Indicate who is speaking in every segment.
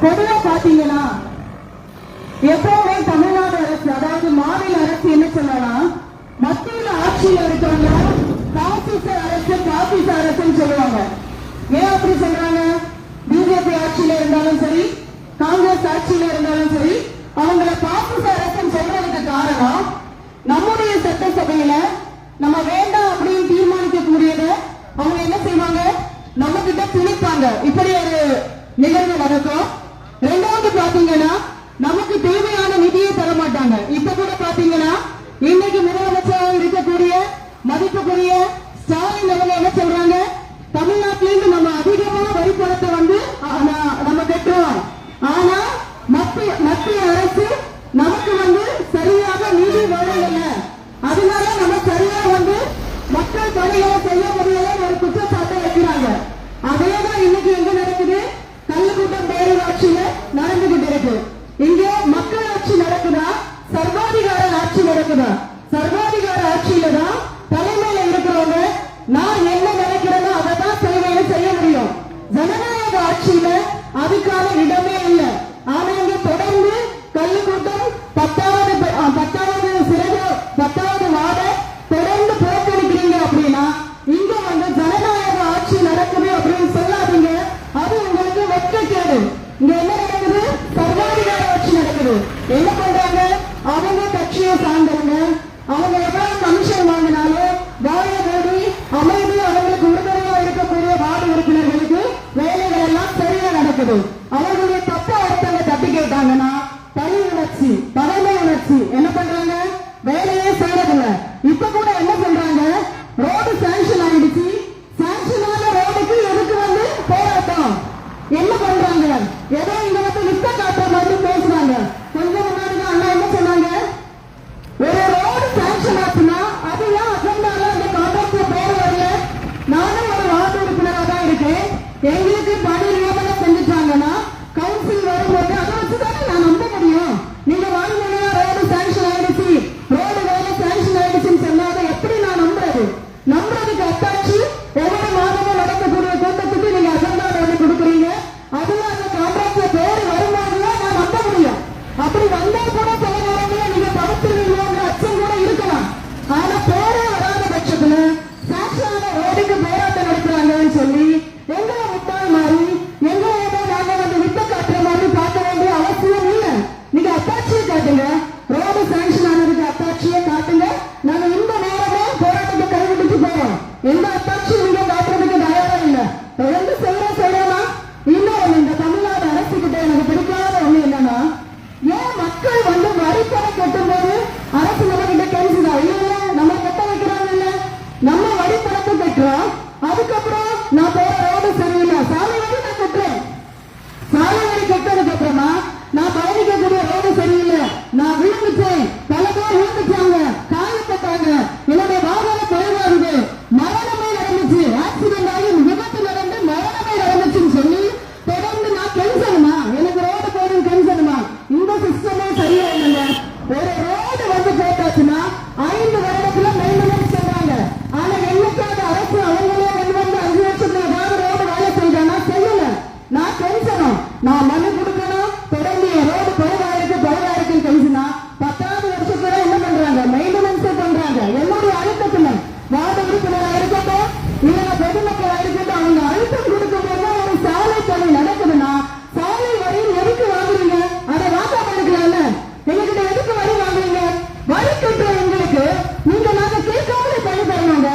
Speaker 1: பொதுவா பாத்தீங்கன்னா எப்பவுமே தமிழ்நாடு அரசு அதாவது மாநில அரசு என்ன சொல்லலாம், மத்தியில ஆட்சியில் இருக்கவங்க பாசிச அரசு பாசிச அரசுன்னு சொல்லுவாங்க. ஏன் அப்படி சொல்றாங்க? பிஜேபி ஆட்சியில இருந்தாலும் சரி, காங்கிரஸ் ஆட்சியில இருந்தாலும் சரி, அவங்கள பாசிச அரசுன்னு சொல்றதுக்கு காரணம் நம்முடைய சட்டசபையில நம்ம வேண்டாம் அப்படின்னு தீர்மானிக்கக்கூடியத அவங்க என்ன செய்வாங்க, நம்ம கிட்ட திணிப்பாங்க. இப்படி ஒரு நிகழ்வு நடக்கும். ரெண்டாவது பாத்தீங்கன்னா நமக்கு தேவையான நிதியை தர மாட்டாங்க. இப்ப கூட பாத்தீங்கன்னா இன்னைக்கு முதலமைச்சராக இருக்கக்கூடிய மதிப்புக்குரிய ஸ்டாலின் அவங்க என்ன சொல்றாங்க, தமிழ்நாட்டிலிருந்து நம்ம அதிகமான வரி பணத்தை நம்ம கட்டுறோம், ஆனா மத்திய அரசு நமக்கு சரியாக நிதி வழங்கல, அதனால நம்ம சரியா மக்கள் பணிகளை செய்ய முடியல ஒரு குற்றச்சாட்டை வைக்கிறாங்க. அதேதான் இன்னைக்கு எங்க நடக்குது, கள்ளுக்கூட்டம் பேரூராட்சியில நடந்துகிட்டு இருக்கு. இங்கே மக்கள் ஆட்சி நடக்குதா, சர்வாதிகார ஆட்சி நடக்குதா? சர்வாதிகார ஆட்சியில தான் தலைமையில இருக்கிறவங்க நான் என்ன நினைக்கிறேனோ அதை தான் செய்ய முடியும். ஜனநாயக ஆட்சியில அதுக்கான இடமே இல்லை. ஆனா இங்க தொடர்ந்து கள்ளுக்கூட்டம் 10வது வார்ட தொடர்ந்து புறக்கணிக்கிறீங்க அப்படின்னா இங்க ஜனநாயக ஆட்சி நடக்குது அப்படின்னு சொல்லாதீங்க. அது உங்களுக்கு வெட்கக்கேடு. இங்க என்ன நடக்குது, சர்வாதிகார ஆட்சி நடக்குது. என்ன பண்றாங்க, அவங்க கட்சியை சார்ந்தவங்க அவங்க எவ்வளவு கமிஷன் வாங்கினாலும் வாய மூடி அமைதி அவங்களுக்கு உறுதுணையா இருக்கக்கூடிய வார்டு உறுப்பினர்களுக்கு வேலைகள் எல்லாம் சரியா நடக்குது. அவர்களுடைய தப்ப ஒருத்தவங்க தட்டி கேட்டாங்கன்னா தனி உணர்ச்சி பகைமை உணர்ச்சி என்ன பண்றாங்க, வேலையே செய்யறதில்ல. இப்ப கூட என்ன பண்றாங்க, ரோடு சாங்ஷன் ஆயிடுச்சு, சாங்ஷனான ரோடுக்கு எதுக்கு போராட்டம் என்ன பண்றாங்க, ஏதோ இங்க நிக்க காட்டுற மாதிரி பேசுறாங்க. கொஞ்சம் முன்னாடி அண்ணா என்ன சொன்னாங்க, ஒரு ரோடு சாங்ஷன் ஆச்சுன்னா அது ஏன் அஜெண்டால அந்த கான்ட்ராக்ட்ல பேர் வரல? நானும் ஒரு வார்டு உறுப்பினராக தான் இருக்கேன். எங்களுக்கு பணி நியமனம் செஞ்சுட்டாங்கன்னா கவுன்சில் வரும்போது அதை வச்சுதானே நான் நம்ப முடியும். நீங்க வாங்கினா ரோடு சாங்ஷன் ஆயிடுச்சு, ரோடு வேலை சாங்ஷன் ஆயிடுச்சுன்னு சொன்னாத எப்படி நான் நம்புறதுக்கு அத்தாச்சு ஒவ்வொரு மாதமும் நடக்கக்கூடிய கூட்டத்துக்கு நீங்க அஜெண்டா கொடுக்குறீங்க. அதுல அந்த கான்ட்ராக்ட்ல பேர் வரும்போதுதான் நான் நம்ப முடியும். அப்படி வந்தா கூட சில நேரங்கள நீங்க தவிர்த்துருவீங்களோங்கிற அச்சம் கூட இருக்கலாம். ஆனா பேரே வராத பட்சத்துல சாட்சியான ரோடுக்கு போராட்டம் நடத்துறாங்கன்னு சொல்லி எங்களை முட்டாள் மாதிரி எங்களை ஏதோ நாங்க விட்ட காட்டுற மாதிரி பார்க்க வேண்டிய அவசியம் இல்லை. நீங்க அத்தாட்சியை காட்டுங்க, ரோடு சாங்ஷன் ஆனதுக்கு அத்தாட்சியை காட்டுங்க. நாங்க இந்த நேரமே போராட்டத்தை கைவிட்டு போவோம். எந்த அத்தாட்சியும் நீங்க காட்டுறதுக்கு தயாரா இல்லை. தொடர்ந்து செய்யறோமா? இன்னும் இந்த தமிழ்நாடு அரசு கிட்ட எனக்கு பிடிக்காத ஒண்ணு என்னன்னா, ஏன் மக்கள் வரி பணம் கட்டும் போது அரசு நம்ம கிட்ட கெஞ்சுதா? இல்ல நம்ம கட்ட வைக்கிறாங்க, இல்ல நம்ம வரி பணத்தை கட்டுறோம். அதுக்கப்புறம் நான் போற ரோடு சரியில்லை, சாலை வரி நான் கட்டுறேன். சாலை வரி கட்டதுக்கு அப்புறமா நான் பயணிக்கக்கூடிய ரோடு சரியில்லை, நான் விழுந்துட்டேன், பல பேர் விழுந்துட்டாங்க, காயப்பட்டாங்க, என்னுடைய வாகனம் குறைவாகுது, மரணமே நடந்துச்சு, ஆக்சிடென்ட் ஆகி விபத்து நடந்து மரணமே நடந்துச்சுன்னு சொல்லி தொடர்ந்து நான் கெஞ்சணுமா? எனக்கு ரோடு போடும் கெஞ்சணுமா? இந்த சிஸ்டமே சரியா இல்லைங்க. ஒரு ரோடு போட்டாச்சுன்னா 5 வருடத்துல மெயின்டெனன்ஸ் சொல்றாங்க. ஆனா என்னைக்காவது அரசு அவங்களே 5 வருஷத்துல ஏதாவது ரோடு வேலை செய்யறானா? செய்யல. நான் கெஞ்சணும், நான் மனு கொடுக்கணும், தொடர்ந்து ரோடு குறைவாயிருக்குன்னு கெஞ்சினா 10வது வருஷத்துல என்ன பண்றாங்க, மெயின்டெனன்ஸே பண்றாங்க. என்னுடைய அழுத்தத்துல வார்டு உறுப்பினராக இருக்கட்டும் இல்ல பொதுமக்களா இருக்கட்டும், அவங்க அழுத்தம் கொடுக்கும் போது ஒரு சாலை பணி நடக்குதுன்னா சாலை வரி எதுக்கு வாங்குறீங்க? அதை வாங்காம இருக்கலாம்ல. எங்ககிட்ட எதுக்கு வரி வாங்குறீங்க? வரி கட்டுற எங்களுக்கு நாங்க கேட்காமலே பண்ணி தரணுங்க.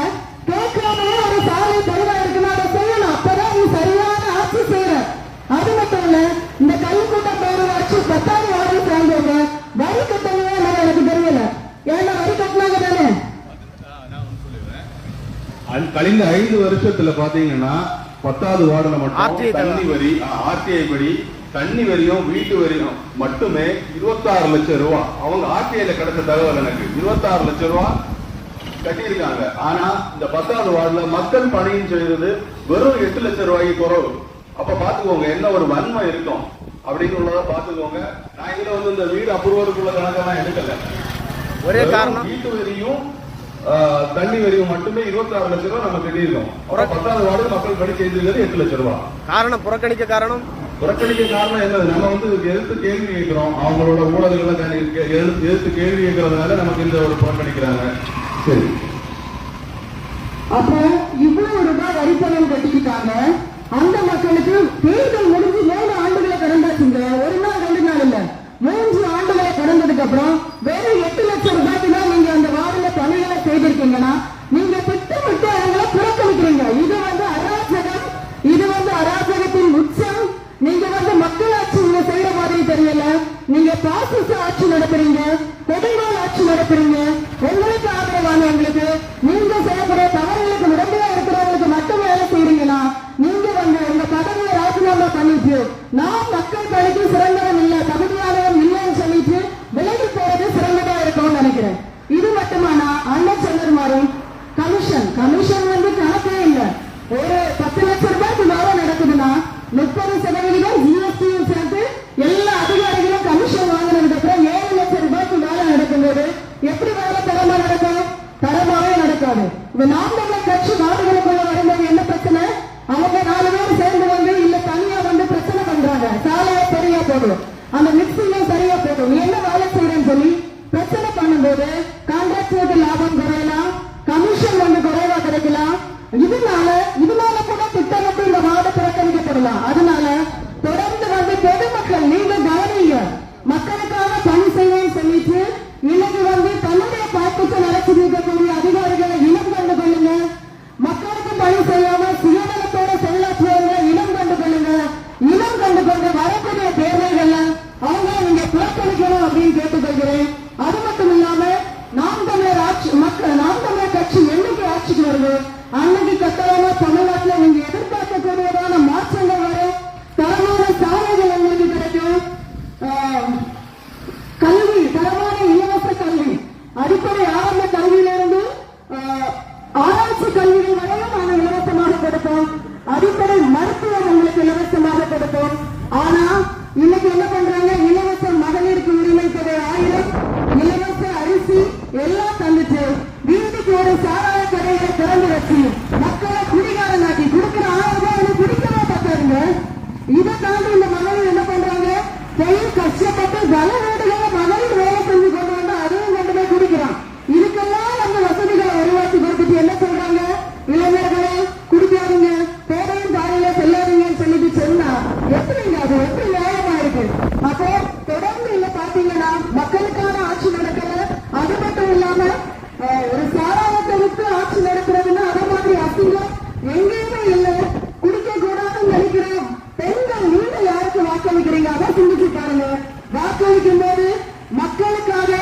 Speaker 1: கேட்காமலே ஒரு சாலை தெளிவா இருக்குன்னா அதை செய்யணும். அப்பதான் நீ சரியான ஆட்சி செய்யற. அது மட்டும் இல்ல, இந்த கள்ளுக்கூட்டம் பேரூராட்சி 10வது வார்டு சேர்ந்தவங்க வரி கட்டவே எனக்கு தெரியல. ஏன்னா வரி கட்டினாங்க தானே.
Speaker 2: கழிந்த 5 வருஷத்துல பாத்தீங்கன்னா 10வது வார்டுல மட்டும் தண்ணி வரி ஆர்டிஐ படி தண்ணி வரியும் வீட்டு வரியும் மட்டுமே 26 லட்சம் ரூபாய். அவங்க ஆர்டிஐல கிடைச்ச தகவல் எனக்கு 26 லட்சம் ரூபாய் கட்டியிருக்காங்க. ஆனா இந்த 10வது வார்டுல மக்கள் பணின்னு செய்யறது வெறும் 8 லட்சம் ரூபாய்க்கு குறவு. அப்ப பாத்துக்கோங்க என்ன ஒரு வன்மை இருக்கும் அப்படின்னு பாத்துக்கோங்க. நான் இதுல இந்த வீடு அப்ரூவலுக்குள்ள கணக்கெல்லாம் எடுக்கல.
Speaker 3: ஒரே காரணம்
Speaker 2: வீட்டு வரியும் தண்ணி வரியும் மட்டுமே 26 லட்சம் ரூபாய் நம்ம கட்டியிருக்கோம். 10வது வார்டு மக்கள் பணி செய்திருக்கிறது 8 லட்சம் ரூபாய்.
Speaker 3: காரணம் புறக்கணிக்க காரணம்
Speaker 2: புறக்கணிக்க காரணம் என்னது? நம்ம வந்து எதிர்த்து கேள்வி கேட்கிறோம், அவங்களோட ஊழல்களை எதிர்த்து கேள்வி கேட்கறதுனால நமக்கு இந்த ஒரு புறக்கணிக்கிறாங்க. சரி,
Speaker 1: அப்போ இவ்வளவு ரூபாய் வரிப்பணம் கட்டிக்கிட்டாங்க. அந்த மக்களுக்கு தேர்தல் முடிஞ்சு 3 ஆண்டுகளை கடந்தாச்சுங்க. ஒரு நாள் 2 நாள் இல்ல, 3 ஆண்டுகளை கடந்ததுக்கு அப்புறம் வெறும் 8 லட்சம் ரூபாய்க்கு தான் நீங்க அந்த வார்டுல பணிகளை செய்திருக்கீங்கன்னா நீங்க திட்டமிட்டு அவங்களை புறக்கணிக்கிறீங்க. இது வந்து அராஜகம், இது வந்து அராஜகத்தின் உச்சம். நீங்க வந்து மக்களாட்சி நீங்க செய்யற மாதிரி தெரியல. நீங்க பாசிச ஆட்சி நடத்துறீங்க, கொடுங்கோல் ஆட்சி நடத்துறீங்க. உங்களுக்கு ஆதரவானவங்களுக்கு, நீங்க செய்யக்கூடிய தவறுகளுக்கு உடம்பையா இருக்கிறவங்களுக்கு மட்டும் வேலை செய்யறீங்கன்னா நீங்க வந்து உங்க பதவியை ராஜினாமா பண்ணிட்டு நான் மக்கள் பணிக்கு சிறந்தவன் இல்ல, தகுதியானவன் இல்லைன்னு சொல்லிட்டு விலகி போறது சிறந்ததா இருக்கும்னு நினைக்கிறேன். இது மட்டுமானா அண்ணன் சொன்னது மாதிரி கமிஷன் வந்து கணக்கே இல்ல. ஒரு 10 லட்சம் ரூபாய்க்கு வேலை நடக்குதுன்னா 30% ஜிஎஸ்டியும் சேர்த்து எல்லா அதிகாரிகளும் கமிஷன் வாங்கினதுக்கு அப்புறம் 7 லட்சம் ரூபாய்க்கு வேலை நடக்கும்போது எப்படி வேலை தரமா நடக்கும்? தரமாவே நடக்காது. இப்ப நாம் தமிழர் கட்சி நாடுகளுக்குள்ள வரும்போது என்ன பிரச்சனை? அவங்க 4 பேர் சேர்ந்து வந்து இல்ல தனியா வந்து பிரச்சனை பண்றாங்க. சாலையை சரியா போடும், அந்த மிக்சிங்கும் சரியா போடும், நீ என்ன வேலை செய்யறேன்னு சொல்லி பிரச்சனை பண்ணும்போது கான்ட்ராக்டருக்கு லாபம் குறையலாம், கமிஷன் வந்து குறைவா கிடைக்கலாம். இதனால கூட திட்டமிட்டு இந்த வார்டு புறக்கணிக்கப்படலாம். அதனால தொடர்ந்து வந்து பொதுமக்கள் நீங்க கவனிங்க, மக்களுக்காக பணி செய்வேன்னு சொல்லிட்டு இன்னைக்கு வந்து தன்னுடைய பாட்டுக்கு நடத்தி இருக்கக்கூடிய அதிகாரிகளை இனம் கண்டு கொள்ளுங்க. மக்களுக்கு பணி செய்யாம சுயநலத்தோட செயலாற்றுவவங்க இனம் கண்டு கொள்ளுங்க. இனம் கண்டு கொண்டு வரக்கூடிய தேர்தல்கள்ல அவங்க நீங்க புறக்கணிக்கணும் அப்படின்னு கேட்டுக்கொள்கிறேன். அது மட்டும் இல்லாம நாம் தமிழர் கட்சி என்னைக்கு ஆட்சிக்கு வருது அன்னைக்கு கட்டாயமா தமிழ்நாட்டில் நீங்க எதிர்பார்க்கக்கூடியதான மாற்றங்கள் வரும். தரமான சாலைகள் உங்களுக்கு கிடைக்கும். கல்வி, தரமான இலவச கல்வி, அடிப்படை ஆரம்ப கல்வியிலிருந்து ஆராய்ச்சி கல்விகள் வரையும் நாங்கள் இலவசமாக கொடுப்போம். அடிப்படை மருத்துவம் உங்களுக்கு இலவசமாக கொடுப்போம். ஆனா இன்னைக்கு என்ன பண்றாங்க? இலவச மகளிருக்கு உரிமை தொகை 1000, இலவச அரிசி எல்லாம் தந்துச்சு. வீட்டுக்கு ஒரு சாராய கடையை திறந்து வச்சு மக்களை குடிகாரனாக்கி கொடுக்கிற 1000 ரூபாய் குடிக்கவே பார்த்தாருங்க. இதை தாண்டி இந்த மகளிர் என்ன பண்றாங்க? போய் கஷ்டப்பட்டு பல வீடுகளை மகளிர் வேலை செஞ்சு கொண்டு வந்து அதையும் கொண்டு போய் குடிக்கிறான். இதுக்கெல்லாம் நம்ம வசதிகளை உருவாக்கி கொடுத்துட்டு என்ன சொல்றாங்க? இளைஞர்களை குடிக்காதீங்க, தேவையும் தாரையில செல்லாதீங்கன்னு சொல்லிட்டு சொன்னா எப்படிங்க? அது எப்படி நியாயமா இருக்கு? அப்போ தொடர்ந்து இல்ல பாத்தீங்கன்னா மக்களுக்கான ஆட்சி நடக்கல. அது மட்டும் இல்லாம ஒரு சாராயத்தை விட்டு ஆட்சி நடக்கிறதுன்னா அதை மாதிரி அசிங்கம் எங்கேயுமே இல்லை. குடிக்க கூடாதுன்னு நினைக்கிறோம். பெண்கள் நீங்க யாருக்கு வாக்களிக்கிறீங்க? அதை சிந்திச்சு பாருங்க. வாக்களிக்கும் போது மக்களுக்காக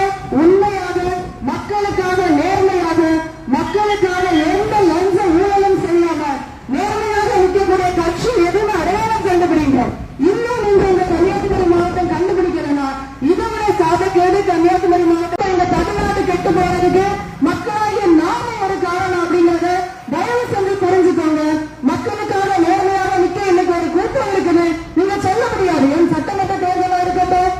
Speaker 1: உண்மையாக, மக்களுக்காக நேர்மையாக, மக்களுக்காக எந்த லஞ்ச ஊழலும் செய்யாம நேர்மையாக இருக்கக்கூடிய கட்சி எதுவும் அடையாளம் கண்டுபிடிங்க. இன்னும் நீங்க இந்த கன்னியாகுமரி மாவட்டம் கண்டுபிடிக்கிறேன்னா இதை விட சாதக்கேடு கன்னியாகுமரி மாவட்டம் எங்க தமிழ்நாடு கெட்டு போறதுக்கு மக்களாகிய நாம ஒரு காரணம் அப்படிங்கறத தயவு செஞ்சு புரிஞ்சுக்கோங்க. மக்களுக்காக நேர்மையாக நிக்க இன்னைக்கு ஒரு கூட்டம் இருக்குது. நீங்க சொல்ல முடியாது. என் சட்டமன்ற தேர்தலா இருக்கட்டும்,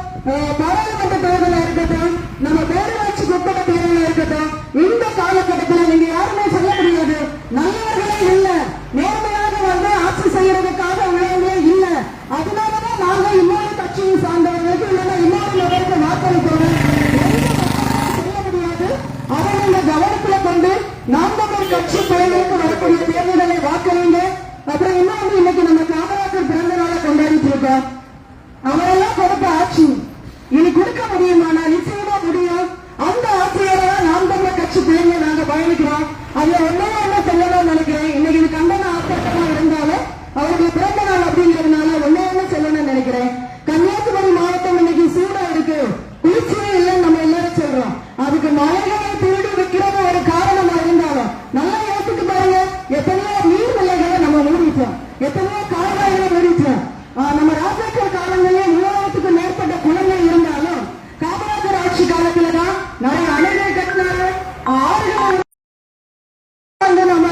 Speaker 1: பாராளுமன்ற தேர்தலா இருக்கட்டும், நம்ம பேரூராட்சி உட்பட்ட தேர்தலா இருக்கட்டும், இந்த காலகட்டத்தில் நீங்க யாருமே சொல்ல முடியாது நல்லவர்களே இல்ல, நேர்மையாக வந்து ஆட்சி செய்யறதுக்காக உள்ளவங்களே இல்ல. அதனாலதான் நாங்க இன்னொரு கட்சியை சார்ந்தவர்களுக்கு இல்லைன்னா இன்னொரு நபருக்கு வாக்களிப்போம் சொல்ல முடியாது. அதை நீங்க கவனத்துல கொண்டு நாம் தமிழர் கட்சி பெயர்களுக்கு வரக்கூடிய தேர்தல்களை வாக்களிங்க. அப்புறம் இன்னொன்று, இன்னைக்கு நம்ம காமராஜர் பிறந்த நாளை கொண்டாடிட்டு இருக்கோம். அவரெல்லாம் கொடுத்த ஆட்சி இனி கொடுக்க முடியுமானா? நிச்சயமா முடியும். அந்த ஆட்சியோட நாம் தமிழர் கட்சி பிள்ளைங்க நாங்க பயணிக்கிறோம். அதுல ஒன்னே என்ன சொல்லணும்னு நினைக்கிறேன். இன்னைக்கு இது கண்டன ஆர்ப்பாட்டமா இருந்தாலும் அவருடைய பிறந்த நாள் அப்படிங்கிறதுனால ஒன்னே என்ன சொல்லணும்னு நினைக்கிறேன். கன்னியாகுமரி மாவட்டம் இன்னைக்கு சூடா இருக்கு, குளிர்ச்சியே இல்லைன்னு நம்ம எல்லாரும் சொல்றோம். அதுக்கு மலைகளை திருடி வைக்கிறது ஒரு காரணமா இருந்தாலும் நல்லா யோசிச்சு பாருங்க. எத்தனையோ நீர்நிலைகளை நம்ம மூடிட்டோம், எத்தனையோ கால்வாய்களை மூடிட்டோம். நம்ம ராஜாக்கள் காலங்களிலே 3000க்கு மேற்பட்ட குளங்கள் இருந்தாலும் காமராஜர் ஆட்சி காலத்துலதான் நிறைய அணைகள் கட்டினாரு. ஆறுகள் வந்து நம்ம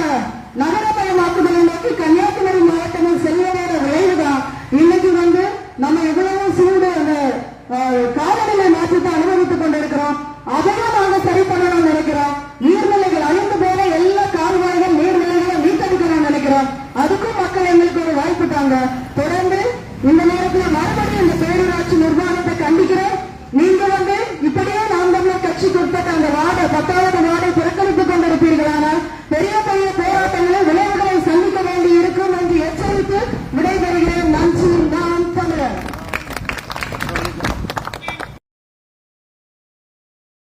Speaker 1: நகரமயமாக்குதலை நோக்கி கன்னியாகுமரி மாவட்டமும் செல்வதோட விளைவுதான் இன்னைக்கு வந்து நம்ம எவ்வளவு சூடு அந்த காலநிலை மாற்றத்தை அனுபவித்துக் கொண்டிருக்கிறோம். அதையும் நாங்க சரி பண்ணணும்னு நினைக்கிறோம். நீர்நிலைகள் அழிந்து போல எல்லா கால்வாய்கள் நீர்நிலைகளை மீட்டெடுக்கணும்னு நினைக்கிறோம். அதுக்கும் மக்கள் எங்களுக்கு ஒரு வாய்ப்பு தாங்க. தொடர்ந்து இந்த நேரத்தில் மறுபடியும் இந்த பேரூராட்சி நிர்வாகத்தை கண்டிக்கிறேன். நீங்க இப்படியே நாம் தமிழர் கட்சி கொடுத்த அந்த வார்டை 10வது வார்டை புறக்கணித்துக் கொண்டிருப்பீர்களானால்